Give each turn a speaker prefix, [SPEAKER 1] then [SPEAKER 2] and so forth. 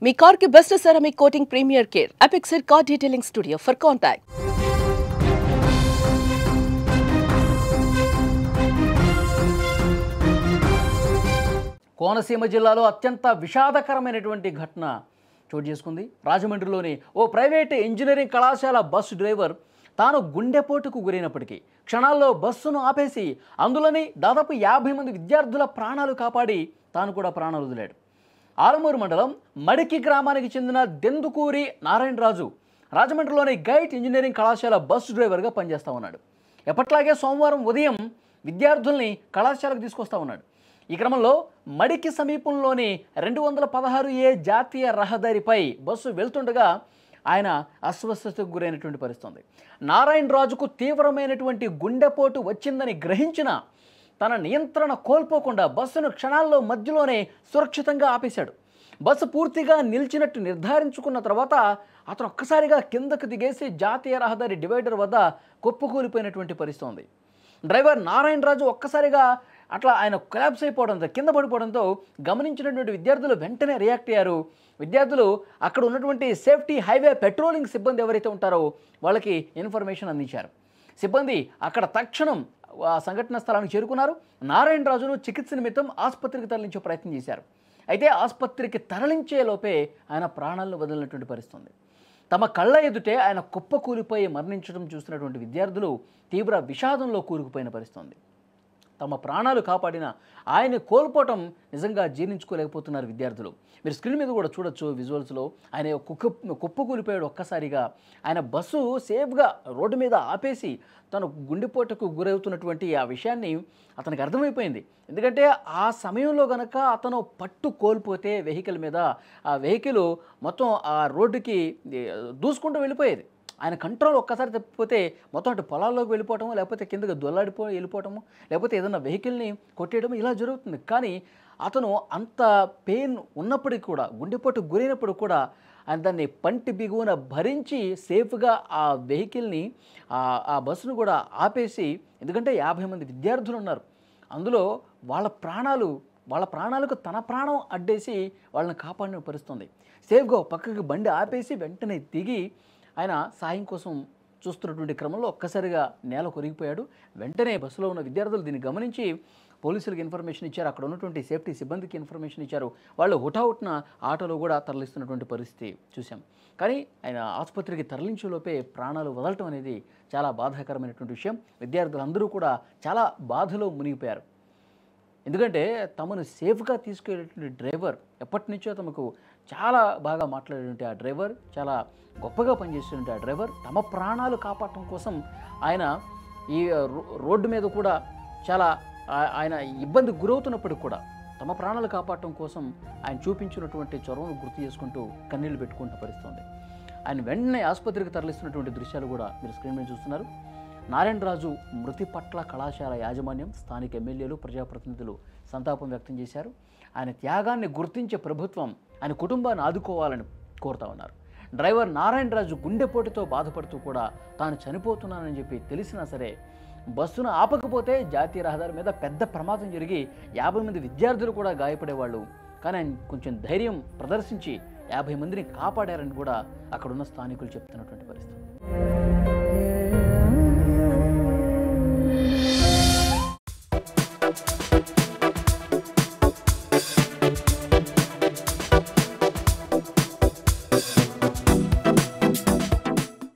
[SPEAKER 1] మీ car కి best ceramic coating premier care Apexer car detailing studio for contact.
[SPEAKER 2] Konaseema జిల్లాలో అత్యంత విషాదకరమైనటువంటి ఘటన చోటు చేసుకుంది. రాజమండ్రిలోని ఓ ప్రైవేట్ ఇంజనీరింగ్ కళాశాల బస్సు డ్రైవర్ తాను గుండెపోటుకు గురైనప్పటికీ క్షణాల్లో బస్సును ఆపేసి అందులోని దాదాపు 50 మంది విద్యార్థుల ప్రాణాలు కాపాడి తాను కూడా ప్రాణాలు వదిలాడు. ఆలమూరు మండలం మడికి గ్రామానికి చెందిన దెందుకూరి నారాయణరాజు రాజమండ్రిలోని గైట్ ఇంజనీరింగ్ కళాశాల బస్సు డ్రైవర్గా పనిచేస్తూ ఉన్నాడు. ఎప్పట్లాగే సోమవారం ఉదయం విద్యార్థుల్ని కళాశాలకు తీసుకొస్తా ఉన్నాడు. ఈ క్రమంలో మడికి సమీపంలోని 216A జాతీయ రహదారిపై బస్సు వెళ్తుండగా ఆయన అస్వస్థతకు గురైనటువంటి పరిస్థితి. నారాయణరాజుకు తీవ్రమైనటువంటి గుండెపోటు వచ్చిందని గ్రహించిన తన నియంత్రణ కోల్పోకుండా బస్సును క్షణాల్లో మధ్యలోనే సురక్షితంగా ఆపేశాడు. బస్సు పూర్తిగా నిలిచినట్టు నిర్ధారించుకున్న తర్వాత అతను ఒక్కసారిగా కిందకు దిగేసి జాతీయ రహదారి డివైడర్ వద్ద కుప్పకూలిపోయినటువంటి పరిస్థితి ఉంది. డ్రైవర్ నారాయణరాజు ఒక్కసారిగా అట్లా ఆయన కొలాప్స్ అయిపోవడంతో కింద పడిపోవడంతో గమనించినటువంటి విద్యార్థులు వెంటనే రియాక్ట్ అయ్యారు. విద్యార్థులు అక్కడ ఉన్నటువంటి సేఫ్టీ హైవే పెట్రోలింగ్ సిబ్బంది ఎవరైతే ఉంటారో వాళ్ళకి ఇన్ఫర్మేషన్ అందించారు. సిబ్బంది అక్కడ తక్షణం సంఘటన స్థలానికి చేరుకున్నారు. నారాయణరాజును చికిత్స నిమిత్తం ఆసుపత్రికి తరలించే ప్రయత్నం చేశారు. అయితే ఆసుపత్రికి తరలించే లోపే ఆయన ప్రాణాలను వదిలినటువంటి పరిస్థితి. తమ కళ్ళ ఎదుటే ఆయన కుప్పకూలిపోయి మరణించడం చూస్తున్నటువంటి విద్యార్థులు తీవ్ర విషాదంలో కూరుకుపోయిన పరిస్థితి. తమ ప్రాణాలు కాపాడిన ఆయన్ని కోల్పోవటం నిజంగా జీర్ణించుకోలేకపోతున్నారు విద్యార్థులు. మీరు స్క్రీన్ మీద కూడా చూడొచ్చు విజువల్స్లో. ఆయన కుప్పకూలిపోయాడు ఒక్కసారిగా. ఆయన బస్సు సేఫ్గా రోడ్డు మీద ఆపేసి తను గుండెపోటుకు గురవుతున్నటువంటి ఆ విషయాన్ని అతనికి అర్థమైపోయింది. ఎందుకంటే ఆ సమయంలో కనుక అతను పట్టు కోల్పోతే వెహికల్ మీద ఆ వెహికల్ మొత్తం ఆ రోడ్డుకి దూసుకుంటూ వెళ్ళిపోయేది. ఆయన కంట్రోల్ ఒక్కసారి తప్పిపోతే మొత్తం అటు పొలాల్లోకి వెళ్ళిపోవటము, లేకపోతే కిందకి వెళ్ళిపోవటము, లేకపోతే ఏదైనా వెహికల్ని కొట్టేయడం ఇలా జరుగుతుంది. కానీ అతను అంత పెయిన్ ఉన్నప్పటికీ కూడా, గుండెపోటు గురైనప్పుడు కూడా ఆయన దాన్ని పంటి బిగువున భరించి సేఫ్గా ఆ వెహికల్ని ఆ బస్సును కూడా ఆపేసి, ఎందుకంటే 50 మంది విద్యార్థులు ఉన్నారు, అందులో వాళ్ళ ప్రాణాలకు తన ప్రాణం అడ్డేసి వాళ్ళని కాపాడిన పరిస్థితుంది. సేఫ్గా పక్కకి బండి ఆపేసి వెంటనే దిగి ఆయన సాయం కోసం చూస్తున్నటువంటి క్రమంలో ఒక్కసారిగా నేల కొరిగిపోయాడు. వెంటనే బస్సులో ఉన్న విద్యార్థులు దీన్ని గమనించి పోలీసులకు ఇన్ఫర్మేషన్ ఇచ్చారు. అక్కడ ఉన్నటువంటి సేఫ్టీ సిబ్బందికి ఇన్ఫర్మేషన్ ఇచ్చారు. వాళ్ళు హుటాహుటిన ఆటోలో కూడా తరలిస్తున్నటువంటి పరిస్థితి చూసాం. కానీ ఆయన ఆసుపత్రికి తరలించేలోపే ప్రాణాలు వదలటం అనేది చాలా బాధాకరమైనటువంటి విషయం. విద్యార్థులందరూ కూడా చాలా బాధలో మునిగిపోయారు. ఎందుకంటే తమను సేఫ్గా తీసుకెళ్ళేటువంటి డ్రైవర్, ఎప్పటి నుంచో తమకు చాలా బాగా మాట్లాడేటువంటి ఆ డ్రైవర్, చాలా గొప్పగా పనిచేసేటువంటి ఆ డ్రైవర్ తమ ప్రాణాలు కాపాడటం కోసం ఆయన ఈ రోడ్డు మీద కూడా చాలా ఆయన ఇబ్బంది గురవుతున్నప్పటికి కూడా తమ ప్రాణాలు కాపాడటం కోసం ఆయన చూపించినటువంటి చొరవను గుర్తు చేసుకుంటూ కన్నీళ్లు పెట్టుకుంటున్న పరిస్థితి. ఆయన వెంటనే ఆసుపత్రికి తరలిస్తున్నటువంటి దృశ్యాలు కూడా మీరు స్క్రీన్ మీద చూస్తున్నారు. నారాయణరాజు మృతి పట్ల కళాశాల యాజమాన్యం, స్థానిక ఎమ్మెల్యేలు, ప్రజాప్రతినిధులు సంతాపం వ్యక్తం చేశారు. ఆయన త్యాగాన్ని గుర్తించే ప్రభుత్వం ఆయన కుటుంబాన్ని ఆదుకోవాలని కోరుతా ఉన్నారు. డ్రైవర్ నారాయణరాజు గుండెపోటుతో బాధపడుతూ కూడా తాను చనిపోతున్నానని చెప్పి తెలిసినా సరే బస్సును ఆపకపోతే జాతీయ రహదారి మీద పెద్ద ప్రమాదం జరిగి 50 మంది విద్యార్థులు కూడా గాయపడేవాళ్ళు. కానీ ఆయన కొంచెం ధైర్యం ప్రదర్శించి 50 మందిని కాపాడారని కూడా అక్కడున్న స్థానికులు చెప్తున్నటువంటి పరిస్థితి.